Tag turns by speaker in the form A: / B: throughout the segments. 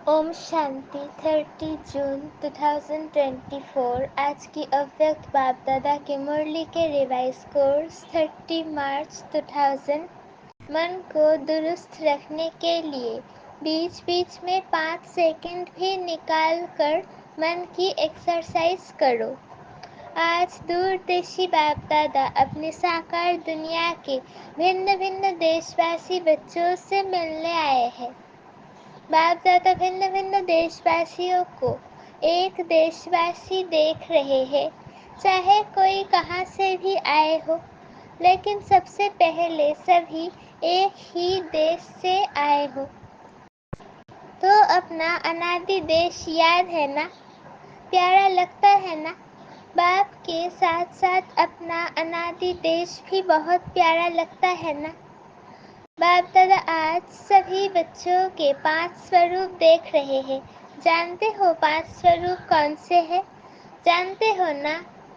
A: ओम शांति 30 जून 2024 आज की अव्यक्त बाप दादा की मुरली के रिवाइज कोर्स 30 मार्च 2000 मन को दुरुस्त रखने के लिए बीच बीच में 5 सेकंड भी निकाल कर मन की एक्सरसाइज करो। आज दूरदेशी बाप दादा अपनी साकार दुनिया के भिन्न भिन्न देशवासी बच्चों से मिलने आए हैं। बाप दादा भिन्न भिन्न देशवासियों को एक देशवासी देख रहे हैं, चाहे कोई कहाँ से भी आए हो, लेकिन सबसे पहले सभी एक ही देश से आए हो। तो अपना अनादि देश याद है ना? प्यारा लगता है ना? बाप के साथ साथ अपना अनादि देश भी बहुत प्यारा लगता है ना? बाप दादा आज सभी बच्चों के 5 स्वरूप देख रहे हैं। जानते हो 5 स्वरूप कौन से हैं? जानते हो ना?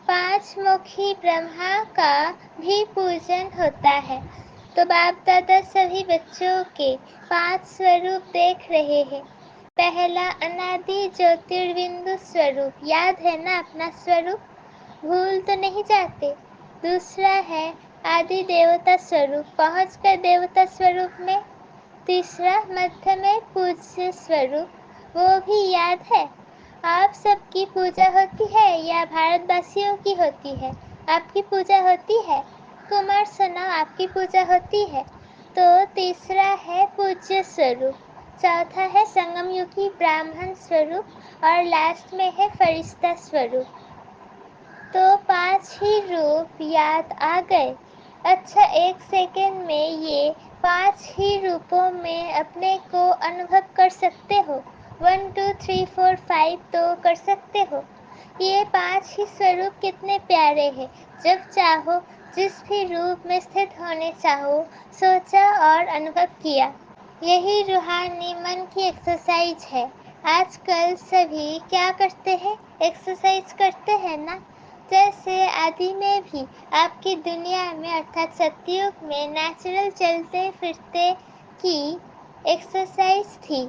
A: 5 मुखी ब्रह्मा का भी पूजन होता है। तो बाप दादा सभी बच्चों के 5 स्वरूप देख रहे हैं। पहला अनादि ज्योतिर्बिंदु स्वरूप याद है ना? अपना स्वरूप भूल तो नहीं जाते। दूसरा है आदि देवता स्वरूप, पहुंचकर देवता स्वरूप में। तीसरा मध्य में पूज्य स्वरूप, वो भी याद है। आप सबकी पूजा होती है या भारतवासियों की होती है? आपकी पूजा होती है? कुमार सुनाओ, आपकी पूजा होती है? तो तीसरा है पूज्य स्वरूप, चौथा है संगम युगी ब्राह्मण स्वरूप और लास्ट में है फरिश्ता स्वरूप। तो 5 ही रूप याद आ गए। अच्छा, 1 सेकेंड में ये 5 ही रूपों में अपने को अनुभव कर सकते हो। 1 2 3 4 5 तो कर सकते हो। ये 5 ही स्वरूप कितने प्यारे हैं। जब चाहो जिस भी रूप में स्थित होने चाहो, सोचा और अनुभव किया। यही रूहानी मन की एक्सरसाइज है। आजकल सभी क्या करते हैं? एक्सरसाइज करते हैं ना? जैसे आदि में भी आपकी दुनिया में अर्थात सतयुग में नेचुरल चलते फिरते की एक्सरसाइज थी।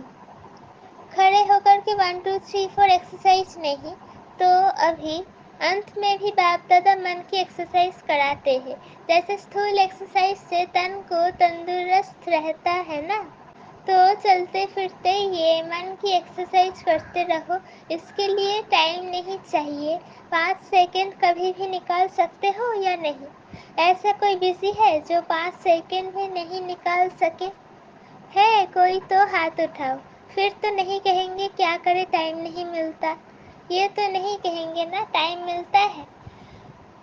A: खड़े होकर के 1 2 3 4 एक्सरसाइज नहीं, तो अभी अंत में भी बाप दादा मन की एक्सरसाइज कराते हैं। जैसे स्थूल एक्सरसाइज से तन को तंदुरुस्त रहता है ना, तो चलते फिरते ये मन की एक्सरसाइज करते रहो। इसके लिए टाइम नहीं चाहिए। 5 सेकंड कभी भी निकाल सकते हो या नहीं? ऐसा कोई बिजी है जो 5 सेकंड भी नहीं निकाल सके? है कोई? तो हाथ उठाओ। फिर तो नहीं कहेंगे क्या करे टाइम नहीं मिलता। ये तो नहीं कहेंगे ना, टाइम मिलता है।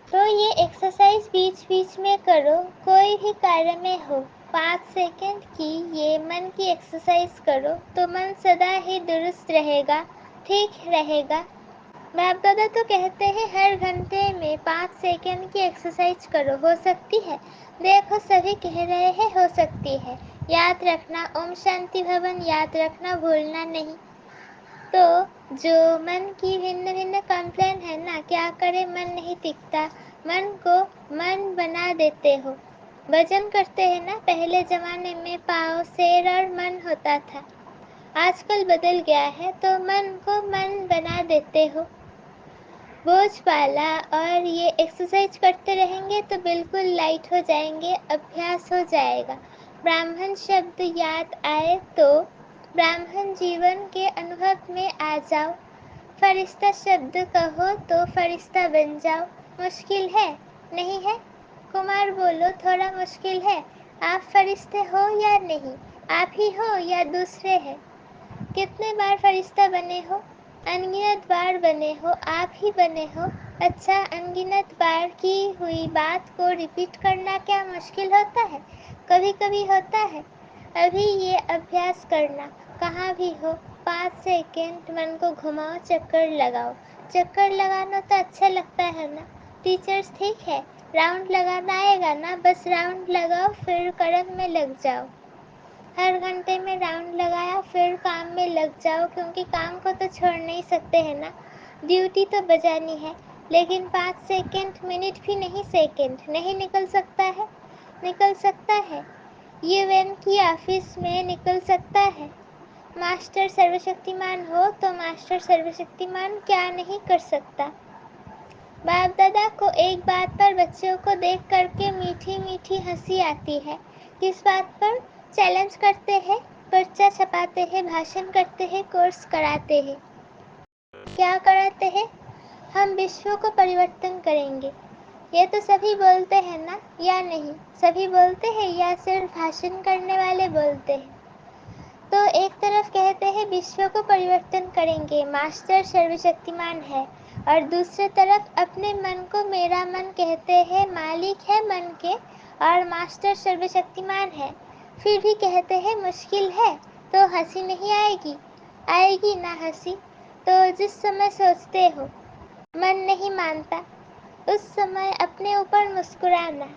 A: तो ये एक्सरसाइज बीच बीच में करो, कोई भी कार्य में हो। 5 सेकंड की ये मन की एक्सरसाइज करो तो मन सदा ही दुरुस्त रहेगा, ठीक रहेगा। बाप दादा तो कहते हैं हर घंटे में 5 सेकंड की एक्सरसाइज करो। हो सकती है? देखो सभी कह रहे हैं हो सकती है। याद रखना, ओम शांति भवन याद रखना, भूलना नहीं। तो जो मन की भिन्न भिन्न कंप्लेन है ना, क्या करे मन नहीं टिकता, मन को मन बना देते हो। भजन करते हैं ना, पहले जमाने में पाँव शेर और मन होता था, आजकल बदल गया है, तो मन को मन बना देते हो बोझ वाला। और ये एक्सरसाइज करते रहेंगे तो बिल्कुल लाइट हो जाएंगे, अभ्यास हो जाएगा। ब्राह्मण शब्द याद आए तो ब्राह्मण जीवन के अनुभव में आ जाओ। फरिश्ता शब्द कहो तो फरिश्ता बन जाओ। मुश्किल है? नहीं है? कुमार बोलो, थोड़ा मुश्किल है। आप फरिश्ते हो या नहीं? आप ही हो या दूसरे हैं? कितने बार फरिश्ता बने हो? अनगिनत बार बने हो, आप ही बने हो। अच्छा, अनगिनत बार की हुई बात को रिपीट करना क्या मुश्किल होता है? कभी कभी होता है। अभी ये अभ्यास करना, कहाँ भी हो 5 सेकेंड मन को घुमाओ, चक्कर लगाओ। चक्कर लगाना तो अच्छा लगता है ना? टीचर्स ठीक है, राउंड लगाना आएगा ना? बस राउंड लगाओ, फिर कर्म में लग जाओ। हर घंटे में राउंड लगाया, फिर काम में लग जाओ, क्योंकि काम को तो छोड़ नहीं सकते हैं ना। ड्यूटी तो बजानी है, लेकिन 5 सेकेंड, मिनट भी नहीं, सेकेंड नहीं निकल सकता है? निकल सकता है। यूएन की ऑफिस में निकल सकता है। मास्टर सर्वशक्तिमान हो तो मास्टर सर्वशक्तिमान क्या नहीं कर सकता। बाप दादा को एक बात पर बच्चों को देख करके मीठी मीठी हंसी आती है। किस बात पर? चैलेंज करते हैं, पर्चा छपाते हैं, भाषण करते हैं, कोर्स कराते हैं। क्या कराते हैं? हम विश्व को परिवर्तन करेंगे। ये तो सभी बोलते हैं ना, या नहीं? सभी बोलते हैं या सिर्फ भाषण करने वाले बोलते हैं? तो एक तरफ कहते हैं विश्व को परिवर्तन करेंगे, मास्टर सर्वशक्तिमान है, और दूसरी तरफ अपने मन को मेरा मन कहते हैं, मालिक है मन के और मास्टर सर्वशक्तिमान है। फिर भी कहते हैं मुश्किल है, तो हंसी नहीं आएगी? आएगी ना हंसी। तो जिस समय सोचते हो मन नहीं मानता, उस समय अपने ऊपर मुस्कुराना।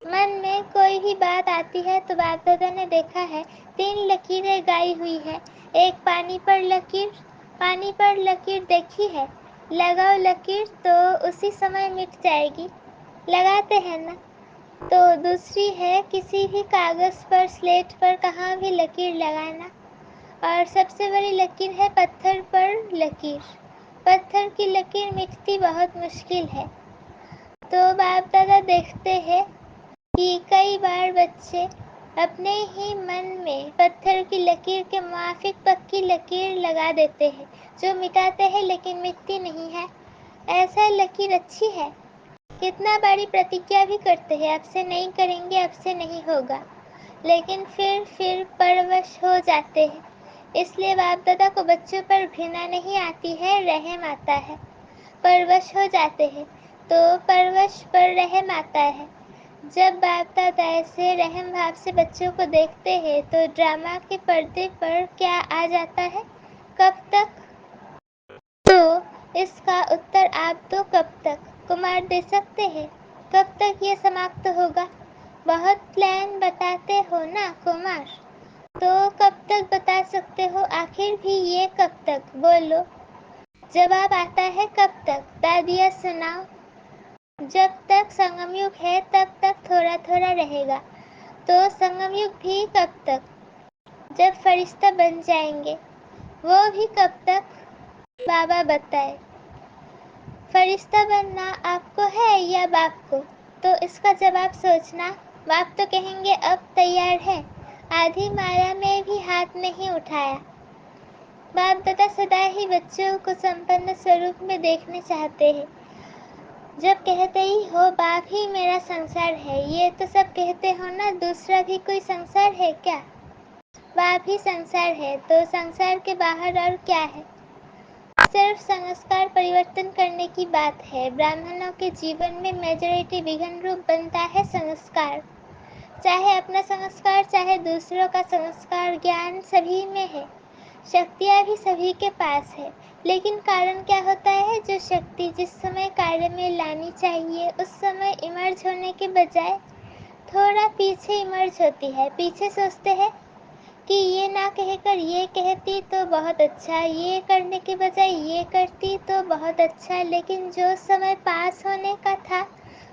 A: मन में कोई भी बात आती है तो बाप दादा ने देखा है 3 लकीरें गाई हुई है। एक पानी पर लकीर देखी है, लगाओ लकीर तो उसी समय मिट जाएगी। लगाते हैं ना। तो दूसरी है किसी भी कागज पर, स्लेट पर कहाँ भी लकीर लगाना। और सबसे बड़ी लकीर है पत्थर पर लकीर। पत्थर की लकीर मिटती बहुत मुश्किल है। तो बाप दादा देखते हैं कि कई बार बच्चे अपने ही मन में पत्थर की लकीर के मुआफिक पक्की लकीर लगा देते हैं, जो मिटाते हैं लेकिन मिटती नहीं है। ऐसा लकीर अच्छी है। कितना बड़ी प्रतिज्ञा भी करते हैं, अब से नहीं करेंगे, अब से नहीं होगा, लेकिन फिर परवश हो जाते हैं। इसलिए बाप दादा को बच्चों पर घृणा नहीं आती है, रहम आता है। परवश हो जाते हैं तो परवश पर रहम आता है। जब बाप दादा ऐसे रहम भाव से बच्चों को देखते हैं तो ड्रामा के पर्दे पर क्या आ जाता है? कब तक? तो इसका उत्तर आप तो कब तक कुमार दे सकते हैं? कब तक ये समाप्त होगा? बहुत प्लान बताते हो ना कुमार, तो कब तक बता सकते हो? आखिर भी ये कब तक? बोलो। जवाब आता है कब तक? दादिया सुनाओ। जब तक संगम युग है तब तक थोड़ा थोड़ा रहेगा। तो संगम युग भी कब तक? जब फरिश्ता बन जाएंगे। वो भी कब तक? बाबा बताए। फरिश्ता बनना आपको है या बाप को? तो इसका जवाब सोचना। बाप तो कहेंगे अब तैयार है, आधी माया में भी हाथ नहीं उठाया। बाप दादा सदा ही बच्चों को संपन्न स्वरूप में देखने चाहते हैं। जब कहते ही हो बाप ही मेरा संसार है, ये तो सब कहते हो ना, दूसरा भी कोई संसार है क्या? बाप ही संसार है, तो संसार के बाहर और क्या है? सिर्फ संस्कार परिवर्तन करने की बात है। ब्राह्मणों के जीवन में मेजॉरिटी विघन रूप बनता है संस्कार। चाहे अपना संस्कार, चाहे दूसरों का संस्कार, ज्ञान सभी में है, शक्तियाँ भी सभी के पास है। लेकिन कारण क्या होता है? जो शक्ति जिस समय कार्य में लानी चाहिए उस समय इमर्ज होने के बजाय थोड़ा पीछे इमर्ज होती है। पीछे सोचते हैं कि ये ना कहकर ये कहती तो बहुत अच्छा, ये करने के बजाय ये करती तो बहुत अच्छा, लेकिन जो समय पास होने का था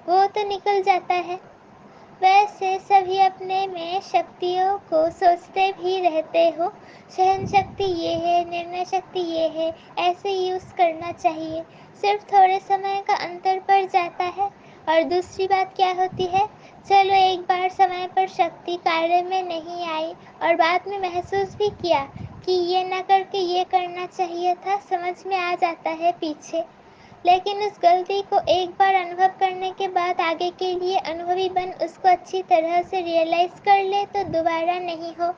A: वो तो निकल जाता है। वैसे सभी अपने में शक्तियों को सोचते भी रहते हो, सहन शक्ति ये है, निर्णय शक्ति ये है, ऐसे यूज़ करना चाहिए। सिर्फ थोड़े समय का अंतर पड़ जाता है। और दूसरी बात क्या होती है? चलो एक बार समय पर शक्ति कार्य में नहीं आई और बाद में महसूस भी किया कि ये ना करके ये करना चाहिए था, समझ में आ जाता है पीछे। लेकिन उस गलती को एक बार अनुभव करने के बाद आगे के लिए अनुभवी बन उसको अच्छी तरह से रियलाइज कर ले तो दोबारा नहीं हो।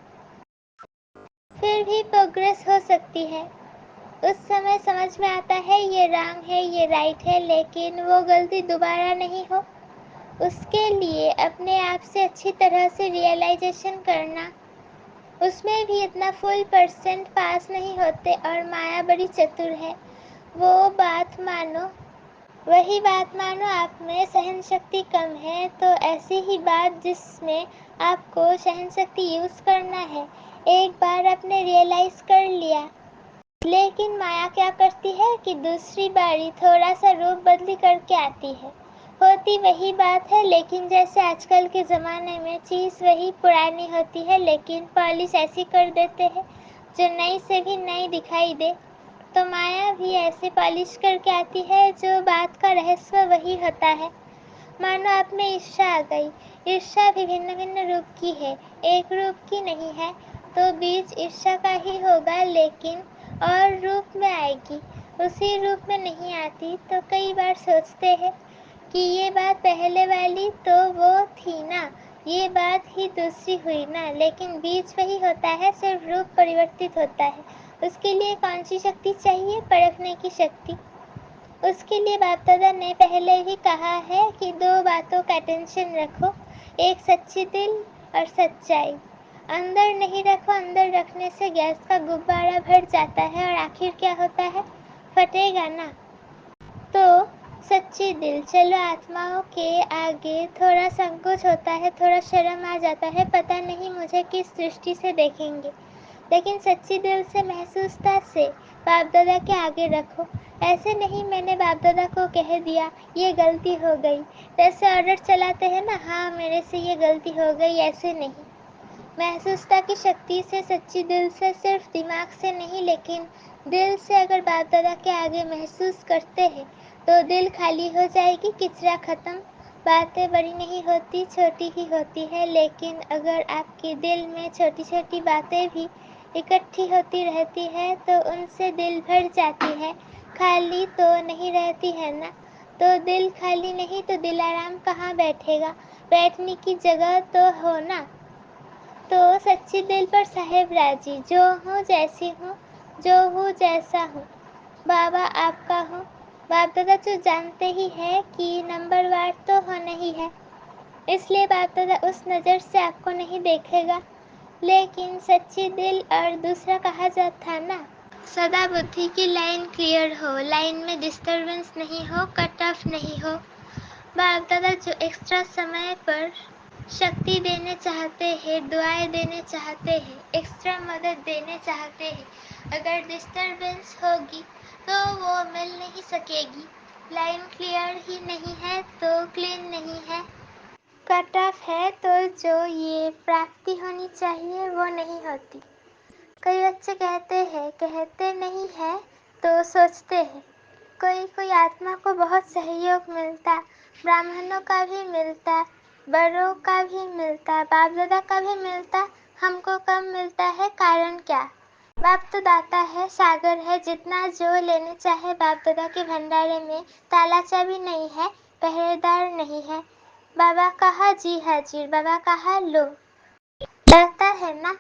A: फिर भी प्रोग्रेस हो सकती है। उस समय समझ में आता है ये रॉन्ग है, ये राइट है, लेकिन वो गलती दोबारा नहीं हो, उसके लिए अपने आप से अच्छी तरह से रियलाइजेशन करना। उसमें भी इतना फुल % पास नहीं होते और माया बड़ी चतुर है। वो बात मानो, वही बात मानो आप में सहन शक्ति कम है तो ऐसी ही बात जिसमें आपको सहन शक्ति यूज़ करना है, एक बार आपने रियलाइज़ कर लिया। लेकिन माया क्या करती है कि दूसरी बारी थोड़ा सा रूप बदली करके आती है। होती वही बात है, लेकिन जैसे आजकल के ज़माने में चीज़ वही पुरानी होती है लेकिन पॉलिश ऐसी कर देते हैं, جو نئی سے بھی نئی دکھائی دے، تو مایا بھی ایسے پالش کر کے آتی ہے جو بات کا رہسیہ وہی ہوتا ہے۔ مانو آپ میں عرشا آ گئی۔ عرشا بھی بھن بھن روپ کی ہے، ایک روپ کی نہیں ہے، تو بیج عرشا کا ہی ہوگا، لیکن اور روپ میں آئے گی، اسی روپ میں نہیں آتی۔ تو کئی بار سوچتے ہیں کہ یہ بات پہلے والی تو وہ تھی نا، یہ بات ہی دوسری ہوئی نا، لیکن بیج وہی ہوتا ہے، صرف روپ پریورتت ہوتا ہے۔ اس کے لیے کون سی شکتی چاہیے؟ پرکھنے کی شکتی۔ اس کے لیے باپ دادا نے پہلے ہی کہا ہے کہ دو باتوں کا ٹینشن رکھو، ایک سچی دل اور سچائی۔ اندر نہیں رکھو، اندر رکھنے سے گیس کا غبارہ بھر جاتا ہے اور آخر کیا ہوتا ہے؟ پھٹے گا نا۔ تو سچی دل، چلو آتماؤں کے آگے تھوڑا سنکوچ ہوتا ہے، تھوڑا شرم آ جاتا ہے، پتہ نہیں مجھے کس درشٹی سے دیکھیں گے، لیکن سچی دل سے محسوستا سے باپ دادا کے آگے رکھو۔ ایسے نہیں میں نے باپ دادا کو کہہ دیا یہ غلطی ہو گئی، جیسے آرڈر چلاتے ہیں نا، ہاں میرے سے یہ غلطی ہو گئی، ایسے نہیں۔ محسوستا کی شکتی سے، سچی دل سے، صرف دماغ سے نہیں لیکن دل سے اگر باپ دادا کے آگے محسوس کرتے ہیں تو دل خالی ہو جائے گی، کچرا ختم۔ باتیں بڑی نہیں ہوتی، چھوٹی ہی ہوتی ہے، لیکن اگر آپ کے دل میں چھوٹی چھوٹی باتیں بھی اکٹھی ہوتی رہتی ہے تو ان سے دل بھر جاتی ہے، خالی تو نہیں رہتی ہے نا۔ تو دل خالی نہیں تو دل آرام کہاں بیٹھے گا؟ بیٹھنے کی جگہ تو ہو نا۔ تو سچی دل پر صاحب راضی، جو ہوں جیسی ہوں، جو ہوں جیسا ہوں، بابا آپ کا ہوں۔ باپ دادا تو جانتے ہی ہے کہ نمبر وار تو ہونا ہی ہے، اس لیے باپ دادا اس نظر سے آپ کو نہیں دیکھے گا، لیکن سچی دل اور دوسرا کہا جاتا تھا نا، سدا بدھی کی لائن کلیئر ہو، لائن میں ڈسٹربنس نہیں ہو، کٹ آف نہیں ہو۔ باپ دادا جو ایکسٹرا سمے پر شکتی دینے چاہتے ہیں، دعائیں دینے چاہتے ہیں، ایکسٹرا مدد دینے چاہتے ہیں، اگر ڈسٹربنس ہوگی تو وہ مل نہیں سکے گی۔ لائن کلیئر ہی نہیں ہے تو کلین نہیں ہے، کٹ آف ہے تو جو یہ پراپتی ہونی چاہیے وہ نہیں ہوتی۔ کئی بچے کہتے نہیں ہیں تو سوچتے ہیں، کوئی آتما کو بہت سہیوگ ملتا، براہمنوں کا بھی ملتا، بڑوں کا بھی ملتا، باپ دادا کا بھی ملتا، ہم کو کم ملتا ہے، کارن کیا؟ باپ تو داتا ہے، ساگر ہے، جتنا جو لینے چاہے باپ دادا کے بھنڈارے میں تالا چابی نہیں ہے، پہرے دار نہیں ہے۔ بابا کہا جی حاضر، بابا کہا لو، داتا ہے نا،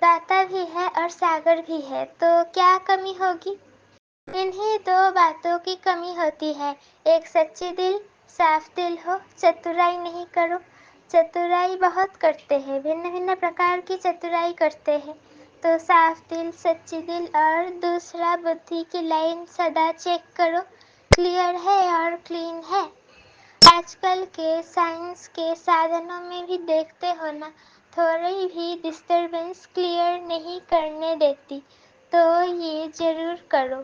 A: داتا بھی ہے اور ساگر بھی ہے، تو کیا کمی ہوگی؟ انہی دو باتوں کی کمی ہوتی ہے، ایک سچی دل، صاف دل ہو، چترائی نہیں کرو۔ چترائی بہت کرتے ہیں، بھن بھن پرکار کی چترائی کرتے ہیں، تو صاف دل، سچی دل اور دوسرا بدھی کی لائن سدا چیک کرو، کلیئر ہے اور کلین ہے۔ آج کل کے سائنس کے سادھنوں میں بھی دیکھتے ہو نا، تھوڑی بھی ڈسٹربنس کلیئر نہیں کرنے دیتی، تو یہ ضرور کرو۔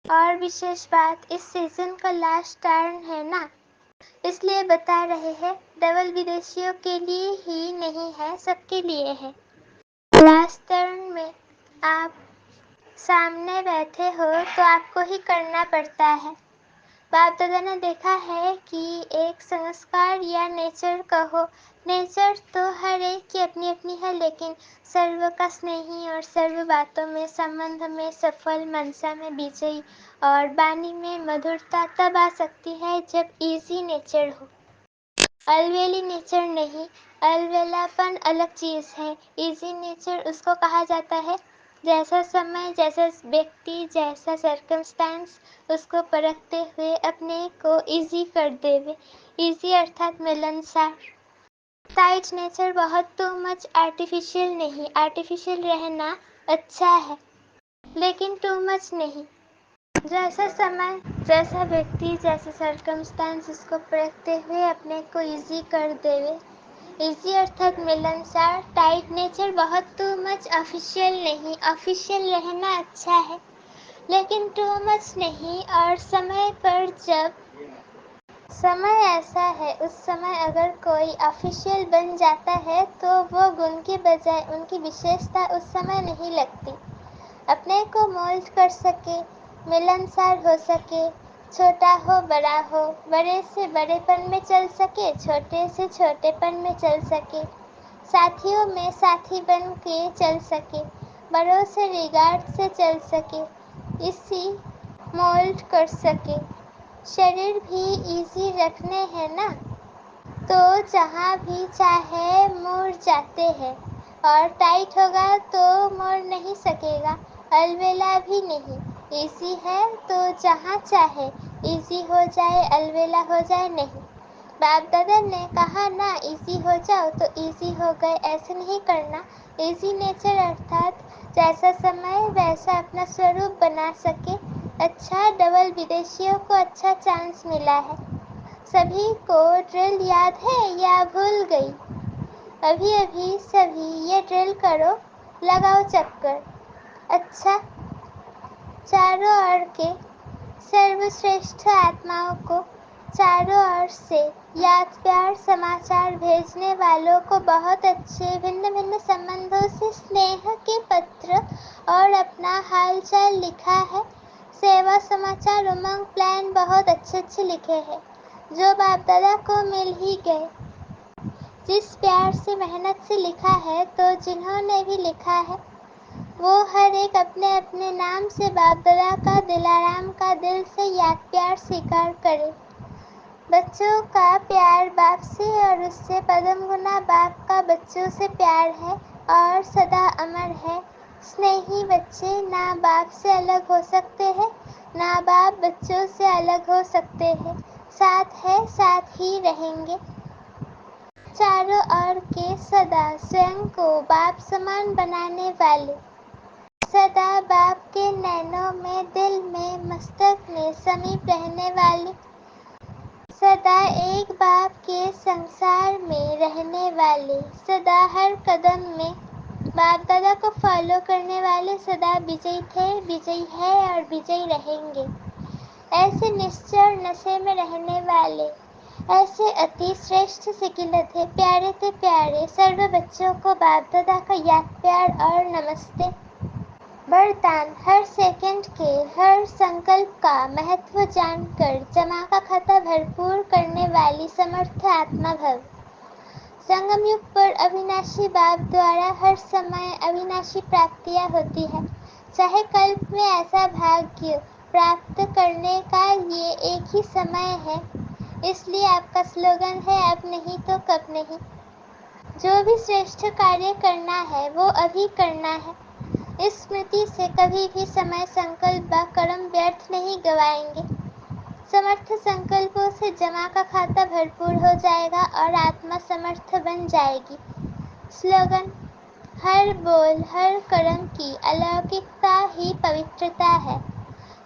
A: اور وشیش بات، اس سیزن کا لاسٹ ٹرن ہے نا، اس لیے بتا رہے ہیں، ڈبل ودیشیوں کے لیے ہی نہیں ہے، سب کے لیے ہے۔ لاسٹ ٹرن میں آپ سامنے بیٹھے ہو تو آپ کو ہی کرنا پڑتا ہے۔ باپ دادا نے دیکھا ہے کہ ایک سنسکار یا نیچر کہو، نیچر تو ہر ایک کی اپنی اپنی ہے، لیکن سرو کا سنیہی اور سرو باتوں میں، سمبندھ میں سفل، منسا میں وجئی اور بانی میں مدھرتا تب آ سکتی ہے جب ایزی نیچر ہو، الویلی نیچر نہیں۔ الویلا پن الگ چیز ہے، ایزی نیچر اس کو کہا جاتا ہے جیسا سمے، جیسا ویکتی، جیسا سرکمسٹانس اس کو پرکھتے ہوئے اپنے کو ایزی کر دیوے، ایزی ارتھات ملنسار۔ ٹائٹ نیچر بہت ٹو مچ آرٹیفیشل نہیں، آرٹیفیشل رہنا اچھا ہے لیکن ٹو مچ نہیں۔ جیسا سمے، جیسا ویکتی، جیسا سرکمسٹانس اس کو پرکھتے ہوئے اپنے کو ایزی کر دیوے، ایزی ارتھات ملنسار۔ ٹائٹ نیچر بہت ٹو مچ آفیشیل نہیں، آفیشیل رہنا اچھا ہے لیکن ٹو مچ نہیں، اور سمے پر جب سمے ایسا ہے، اس سمے اگر کوئی آفیشیل بن جاتا ہے تو وہ گن کی بجائے ان کی وشیشتا اس سمے نہیں لگتی۔ اپنے کو مولڈ کر سکے، ملنسار ہو سکے، چھوٹا ہو بڑا ہو، بڑے سے بڑے پن میں چل سکے، چھوٹے سے چھوٹے پن میں چل سکے، ساتھیوں میں ساتھی بن کے چل سکے، بڑوں سے ریگارڈ سے چل سکے، اسی مولڈ کر سکے۔ شریر بھی ایزی رکھنے ہیں نا، تو جہاں بھی چاہے مڑ جاتے ہیں، اور ٹائٹ ہوگا تو مڑ نہیں سکے گا، البیلا بھی نہیں۔ ایزی ہے تو جہاں چاہے ایزی ہو جائے، البیلا ہو جائے نہیں۔ باپ دادا نے کہا نا ایزی ہو جاؤ تو ایزی ہو گئے، ایسے نہیں کرنا۔ ایزی نیچر ارتھات جیسا سمے ویسا اپنا سوروپ بنا سکے۔ اچھا، ڈبل ودیشیوں کو اچھا چانس ملا ہے۔ سبھی کو ڈرل یاد ہے یا بھول گئی؟ ابھی ابھی سبھی یہ ڈرل کرو، لگاؤ چکر۔ اچھا، چاروں اور کے سروشریشٹھ آتماؤں کو چاروں اور سے یاد پیار سماچار بھیجنے والوں کو بہت اچھے بھن بھن سمبندھوں سے اسنیہ کے پتر اور اپنا حال چال لکھا ہے۔ سیوا سماچار امنگ پلان بہت اچھے اچھے لکھے ہیں، جو باپ دادا کو مل ہی گئے۔ جس پیار سے محنت سے لکھا ہے، تو جنہوں نے بھی لکھا ہے وہ ہر ایک اپنے اپنے نام سے باپ دادا کا دلارام کا دل سے یاد پیار سویکار کرے۔ بچوں کا پیار باپ سے اور اس سے پدم گنا باپ کا بچوں سے پیار ہے اور سدا امر ہے۔ اسنیہی بچے نہ باپ سے الگ ہو سکتے ہیں، نہ باپ بچوں سے الگ ہو سکتے ہیں، ساتھ ہے، ساتھ ہی رہیں گے۔ چاروں اور کے سدا سوئم کو باپ سمان بنانے والے، سدا باپ کے نینوں میں، دل میں، مستک میں سمیپ رہنے والے، سدا ایک باپ کے سنسار میں رہنے والے، سدا ہر قدم میں باپ دادا کو فالو کرنے والے، سدا وجئی تھے، وجئی ہے اور وجئی رہیں گے۔ ایسے نشچے اور نشے میں رہنے والے، ایسے اتی شریشٹھ سکلدھے پیارے سے پیارے سرو بچوں کو باپ دادا کا یاد پیار اور نمستے۔ وردان: ہر سیکنڈ کے ہر سنکلپ کا مہتو جان کر جمع کا کھاتا بھرپور کرنے والی سمرتھ آتما بھو۔ سنگم یگ پر اویناشی باپ دوارا ہر سمے اویناشی پراپتیاں ہوتی ہیں۔ چاہے کلپ میں ایسا بھاگیہ پراپت کرنے کا یہ ایک ہی سمے ہے، اس لیے آپ کا سلوگن ہے اب نہیں تو کب نہیں۔ جو بھی شریشٹھ کاریہ کرنا ہے وہ ابھی کرنا ہے۔ اس اسمرتی سے کبھی بھی سمے سنکلپ و کرم ویرتھ نہیں گوائیں گے۔ سمرتھ سنکلپوں سے جمع کا کھاتا بھرپور ہو جائے گا اور آتما سمرتھ بن جائے گی۔ سلوگن: ہر بول ہر کرم کی الوککتا ہی پوترتا ہے،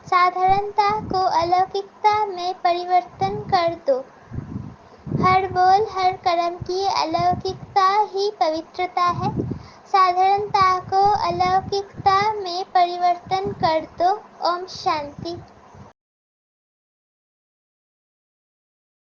A: سادھارنتا کو الوککتا میں پریورتن کر دو۔ ہر بول ہر کرم کی الوککتا ہی پوترتا ہے، سادھارنتا کو الوککتا میں پریورتن کر دو۔ اوم شانتی۔